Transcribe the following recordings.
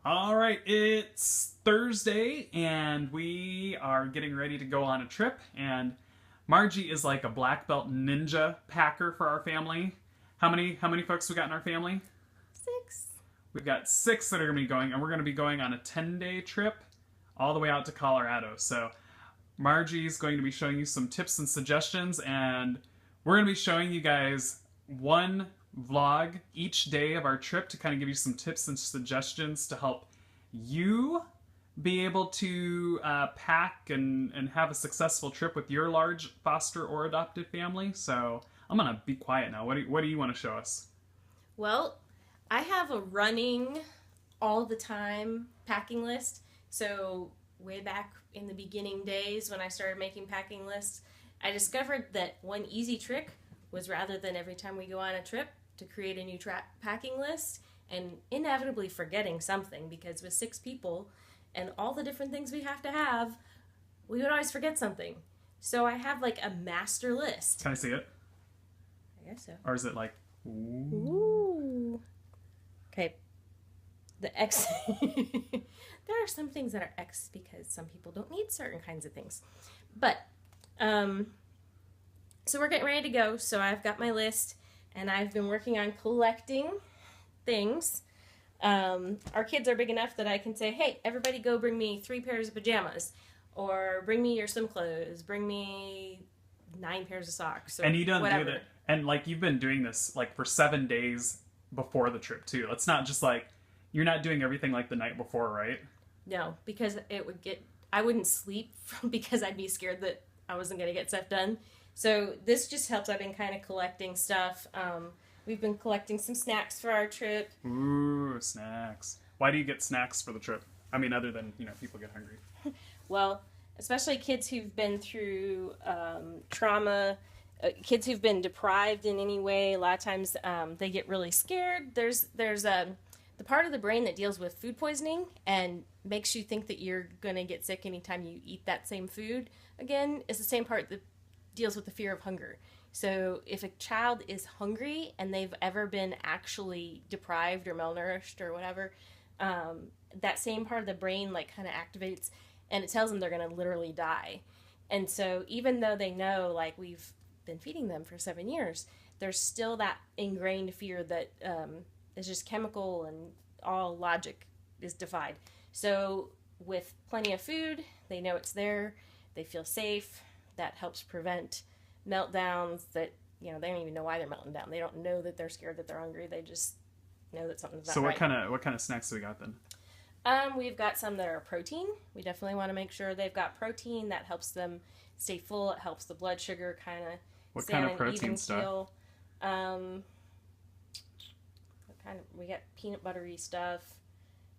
All right, it's Thursday, and we are getting ready to go on a trip. And Margie is like a black belt ninja packer for our family. How many folks we got in our family? 6. We've got 6 that are going to be going, and we're going to be going on a 10-day trip all the way out to Colorado. So Margie's going to be showing you some tips and suggestions, and we're going to be showing you guys one vlog each day of our trip to kind of give you some tips and suggestions to help you be able to pack and have a successful trip with your large foster or adopted family. So I'm going to be quiet now. What do you want to show us? Well, I have a running all the time packing list. So way back in the beginning days when I started making packing lists, I discovered that one easy trick was, rather than every time we go on a trip to create a new packing list and inevitably forgetting something, because with 6 people and all the different things we have, we would always forget something. So I have like a master list. Can I see it? I guess so. Or is it like, ooh? Ooh. Okay. The X. There are some things that are X because some people don't need certain kinds of things. But, so we're getting ready to go. So I've got my list, and I've been working on collecting things. Our kids are big enough that I can say, hey, everybody go bring me 3 pairs of pajamas, or bring me your swim clothes, bring me 9 pairs of socks, or And you don't whatever. do that. And like, you've been doing this like for 7 days before the trip too. It's not just like, you're not doing everything like the night before, right? No, because I wouldn't sleep because I'd be scared that I wasn't going to get stuff done. So this just helps. I've been kind of collecting stuff. We've been collecting some snacks for our trip. Ooh, snacks. Why do you get snacks for the trip? I mean, other than, people get hungry. Well, especially kids who've been through trauma, kids who've been deprived in any way. A lot of times they get really scared. There's the part of the brain that deals with food poisoning and makes you think that you're going to get sick anytime you eat that same food again is the same part that deals with the fear of hunger. So if a child is hungry and they've ever been actually deprived or malnourished or whatever, that same part of the brain like kind of activates, and it tells them they're going to literally die. And so even though they know like we've been feeding them for 7 years, there's still that ingrained fear that is just chemical, and all logic is defied. So with plenty of food, they know it's there, they feel safe. That helps prevent meltdowns that, they don't even know why they're melting down. They don't know that they're scared, that they're hungry. They just know that something's not So right. what kind of snacks do we got then? We've got some that are protein. We definitely want to make sure they've got protein. That helps them stay full. It helps the blood sugar kind of What stay kind on of an protein even stuff? keel. We got peanut buttery stuff.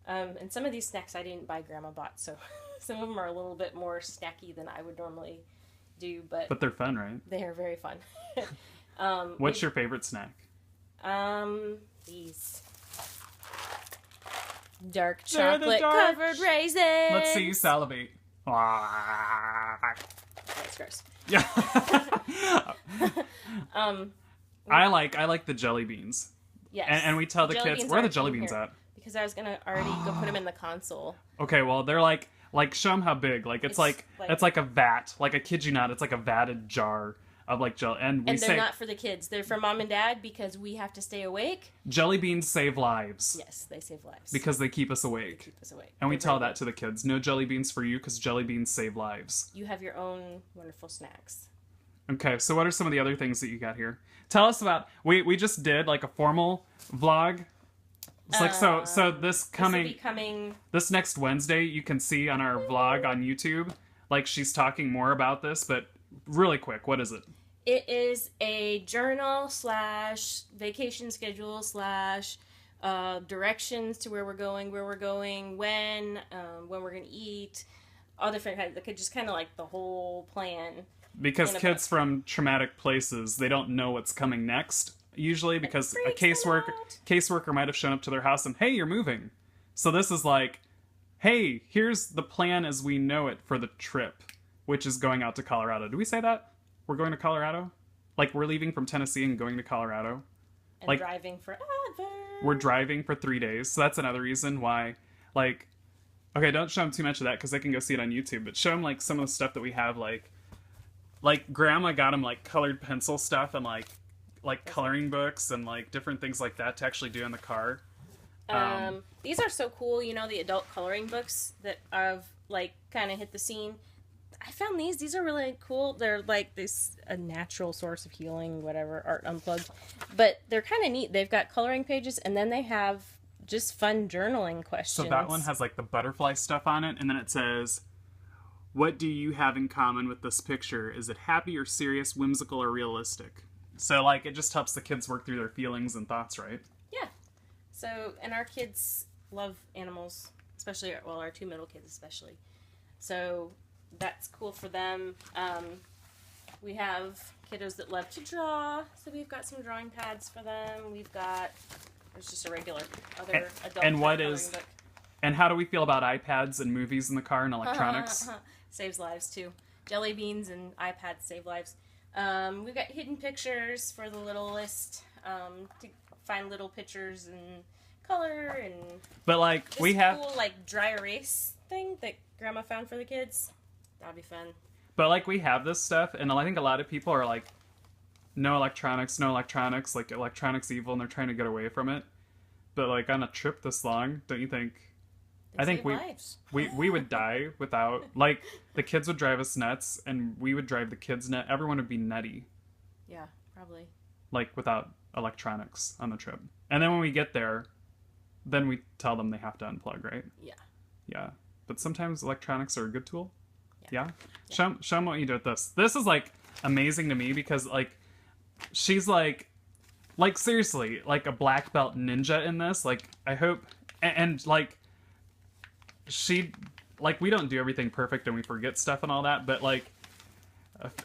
And some of these snacks I didn't buy, Grandma bought, so some of them are a little bit more snacky than I would normally do, but But they're fun, right? they are very fun. What's your favorite snack? These dark They're the chocolate dark covered raisins. Let's see you salivate. That's gross. Yeah. Um, I like the jelly beans. yes. And we tell the Jelly kids, beans where are the aren't jelly in beans here, at? because I was gonna already go put them in the console. Okay, well, they're like show them how big. Like it's like a vat. Like, I kid you not, it's like a vatted jar of like jelly. And we And they're say not for the kids. They're for Mom and Dad, because we have to stay awake. jelly beans save lives. Yes, they save lives. Because they keep us They awake. keep us awake. And we They're tell very that to the kids. No jelly beans for you, because jelly beans save lives. good. You have your own wonderful snacks. Okay, so what are some of the other things that you got here? Tell us about. We just did like a formal vlog. It's like so this This next Wednesday you can see on our vlog on YouTube, like, she's talking more about this, but really quick, what is it? It is a journal / vacation schedule / directions to where we're going, when we're going to eat, all different kinds. It could just kind of like the whole plan. Because kids from traumatic places, they don't know what's coming next, usually, because a caseworker might have shown up to their house and, hey, you're moving. So this is like, hey, here's the plan as we know it for the trip, which is going out to Colorado. Do we say that? We're going to Colorado? Like, we're leaving from Tennessee and going to Colorado? And like, driving forever. We're driving for 3 days. So that's another reason why, Like, okay, don't show them too much of that because they can go see it on YouTube. But show them like some of the stuff that we have. Like Grandma got them like colored pencil stuff and like coloring books and like different things like that to actually do in the car. These are so cool. You know, the adult coloring books that have like kind of hit the scene. I found these. These are really cool. They're like this a natural source of healing, whatever, Art Unplugged. But they're kind of neat. They've got coloring pages, and then they have just fun journaling questions. So that one has like the butterfly stuff on it, and then it says, "What do you have in common with this picture? Is it happy or serious, whimsical or realistic?" So like it just helps the kids work through their feelings and thoughts, right? Yeah. So, and our kids love animals, especially, well, our two middle kids especially. So that's cool for them. We have kiddos that love to draw, so we've got some drawing pads for them. We've got, there's just a regular other adult and what coloring is book. and how do we feel about iPads and movies in the car and electronics? Saves lives too. Jelly beans and iPads save lives. We've got hidden pictures for the littlest, to find little pictures and color, and But like this we have cool like dry erase thing that Grandma found for the kids. That'd be fun. But like we have this stuff, and I think a lot of people are like, no electronics, like electronics evil, and they're trying to get away from it. But like on a trip this long, don't you think? I think we would die without, like, the kids would drive us nuts, and we would drive the kids nuts. Everyone would be nutty. Yeah, probably. Like without electronics on the trip. And then when we get there, then we tell them they have to unplug, right? Yeah. Yeah. But sometimes electronics are a good tool. Yeah. Yeah. Show them what you did with this. This is like amazing to me because like she's like seriously like a black belt ninja in this. Like I hope and like she like we don't do everything perfect and we forget stuff and all that, but like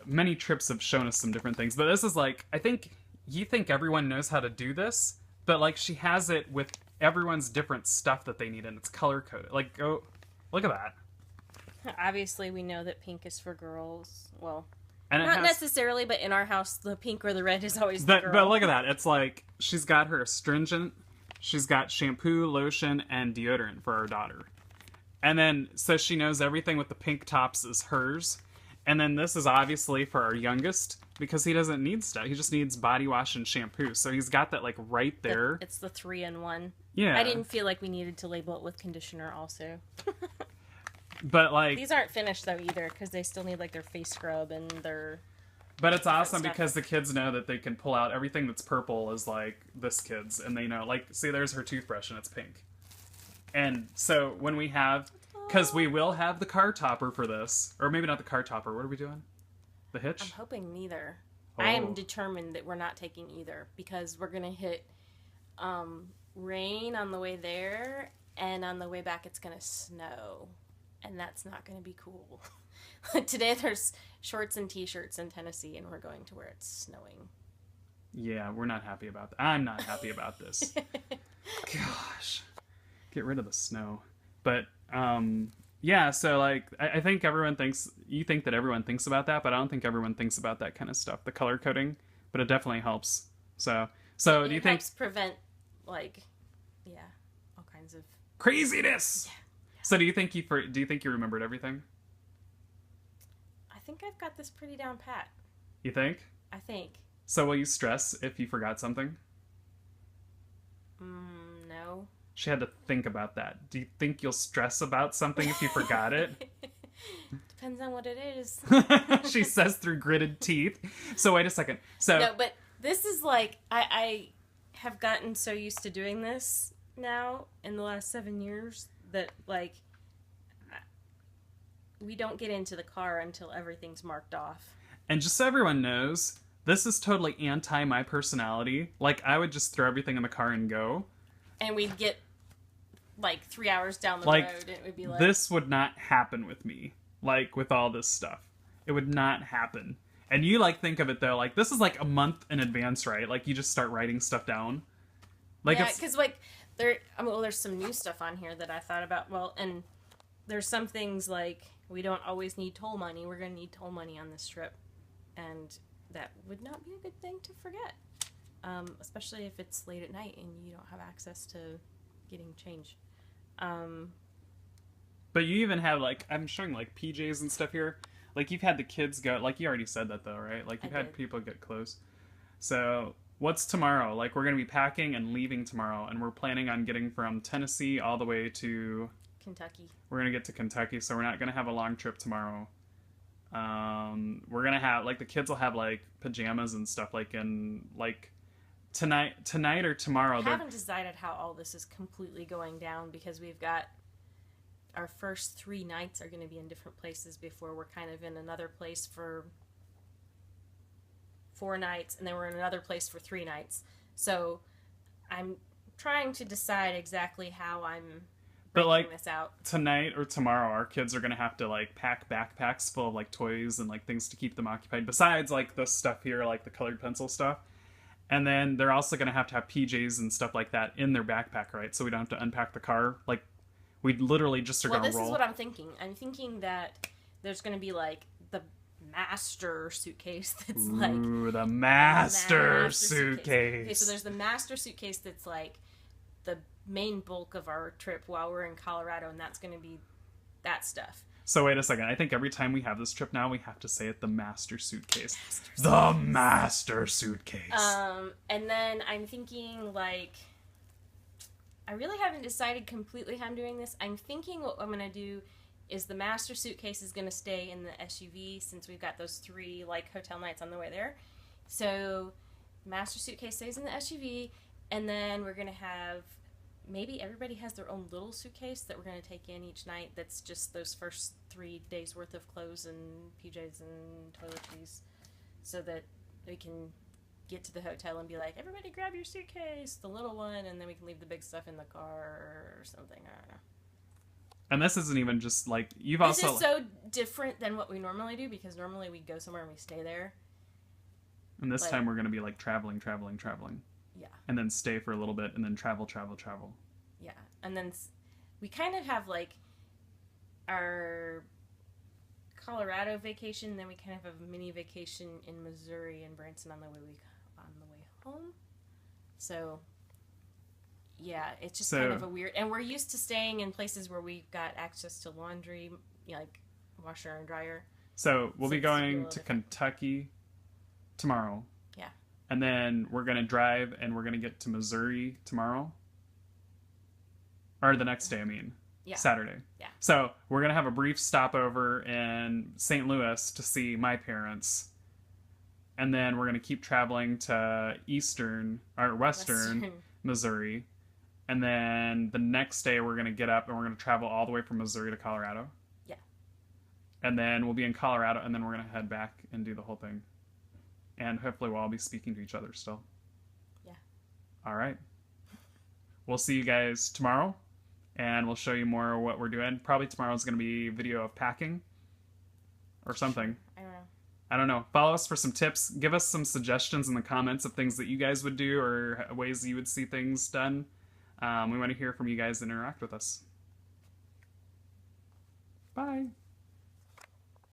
many trips have shown us some different things. But this is like I think you think everyone knows how to do this, but like she has it with everyone's different stuff that they need and it's color coded. Like go look at that. Obviously, we know that pink is for girls. Well, and not necessarily, but in our house, the pink or the red is always the girl. But look at that. It's like she's got her astringent, she's got shampoo, lotion, and deodorant for our daughter. And then, so she knows everything with the pink tops is hers. And then this is obviously for our youngest because he doesn't need stuff. He just needs body wash and shampoo. So he's got that like right there. It's the 3-in-1. Yeah. I didn't feel like we needed to label it with conditioner also. But like these aren't finished though either because they still need like their face scrub and their. But it's awesome because the kids know that they can pull out everything that's purple is like this kid's, and they know like see there's her toothbrush and it's pink. And so when we have, because we will have the car topper for this, or maybe not the car topper. What are we doing? The hitch? I'm hoping neither. Oh. I am determined that we're not taking either because we're gonna hit rain on the way there, and on the way back it's gonna snow. And that's not going to be cool. Today there's shorts and t-shirts in Tennessee, and we're going to where it's snowing. Yeah, we're not happy about that. I'm not happy about this. Gosh. Get rid of the snow. But, yeah, so, like, I think you think that everyone thinks about that, but I don't think everyone thinks about that kind of stuff. The color coding, but it definitely helps. So do you think... It helps prevent, like, yeah, all kinds of... Craziness! Yeah. So do you think you remembered everything? I think I've got this pretty down pat. You think? I think. So will you stress if you forgot something? No. She had to think about that. Do you think you'll stress about something if you forgot it? Depends on what it is. She says through gritted teeth. So wait a second. So no, but this is like I have gotten so used to doing this now in the last 7 years. That, like, we don't get into the car until everything's marked off. And just so everyone knows, this is totally anti my personality. Like, I would just throw everything in the car and go. And we'd get, like, 3 hours down the road, and it would be like... This would not happen with me. Like, with all this stuff. It would not happen. And you, like, think of it, though, like, this is, like, a month in advance, right? Like, you just start writing stuff down. Like, yeah, because, like... there's some new stuff on here that I thought about. Well, and there's some things like we don't always need toll money. We're going to need toll money on this trip. And that would not be a good thing to forget. Especially if it's late at night and you don't have access to getting change. But you even have, like, I'm showing, like, PJs and stuff here. Like, you've had the kids go, like, you already said that, though, right? Like, you've had people get clothes. So, what's tomorrow? Like, we're going to be packing and leaving tomorrow, and we're planning on getting from Tennessee all the way to... Kentucky. We're going to get to Kentucky, so we're not going to have a long trip tomorrow. We're going to have, like, the kids will have, like, pajamas and stuff, like, in, like... Tonight or tomorrow. I haven't decided how all this is completely going down because we've got our first 3 nights are going to be in different places before we're kind of in another place for 4 nights, and then we're in another place for 3 nights. So I'm trying to decide exactly how I'm breaking this out. Tonight or tomorrow, our kids are going to have to, like, pack backpacks full of, like, toys and, like, things to keep them occupied. Besides, like, this stuff here, like the colored pencil stuff. And then they're also going to have PJs and stuff like that in their backpack, right? So we don't have to unpack the car. Like, we literally just are going to roll. Well, this is what I'm thinking. I'm thinking that there's going to be, like, the master suitcase that's, like... Ooh, the master suitcase. Okay, so there's the master suitcase that's, like, the main bulk of our trip while we're in Colorado, and that's going to be that stuff. So wait a second. I think every time we have this trip now, we have to say it the master suitcase. The master suitcase. And then I'm thinking, like, I really haven't decided completely how I'm doing this. I'm thinking what I'm going to do is the master suitcase is going to stay in the SUV since we've got those 3, like, hotel nights on the way there. So master suitcase stays in the SUV, and then we're going to have... Maybe everybody has their own little suitcase that we're going to take in each night that's just those first 3 days worth of clothes and PJs and toiletries so that we can get to the hotel and be like, everybody grab your suitcase, the little one, and then we can leave the big stuff in the car or something. I don't know. And this isn't even just, like, This is so different than what we normally do because normally we go somewhere and we stay there. And this time we're going to be, like, traveling. Yeah. And then stay for a little bit, and then travel. Yeah. And then we kind of have, like, our Colorado vacation, and then we kind of have a mini vacation in Missouri and Branson on the way home. So, yeah, it's just kind of a weird... And we're used to staying in places where we've got access to laundry, you know, like washer and dryer. So we'll be going to Kentucky tomorrow. Yeah. And then we're going to drive, and we're going to get to Missouri tomorrow. Or the next day, I mean. Yeah. Saturday. Yeah. So we're going to have a brief stopover in St. Louis to see my parents. And then we're going to keep traveling to western Missouri. And then the next day we're going to get up, and we're going to travel all the way from Missouri to Colorado. Yeah. And then we'll be in Colorado, and then we're going to head back and do the whole thing. And hopefully we'll all be speaking to each other still. Yeah. All right. We'll see you guys tomorrow, and we'll show you more of what we're doing. Probably tomorrow's going to be a video of packing or something. I don't know. Follow us for some tips. Give us some suggestions in the comments of things that you guys would do or ways you would see things done. We want to hear from you guys and interact with us. Bye.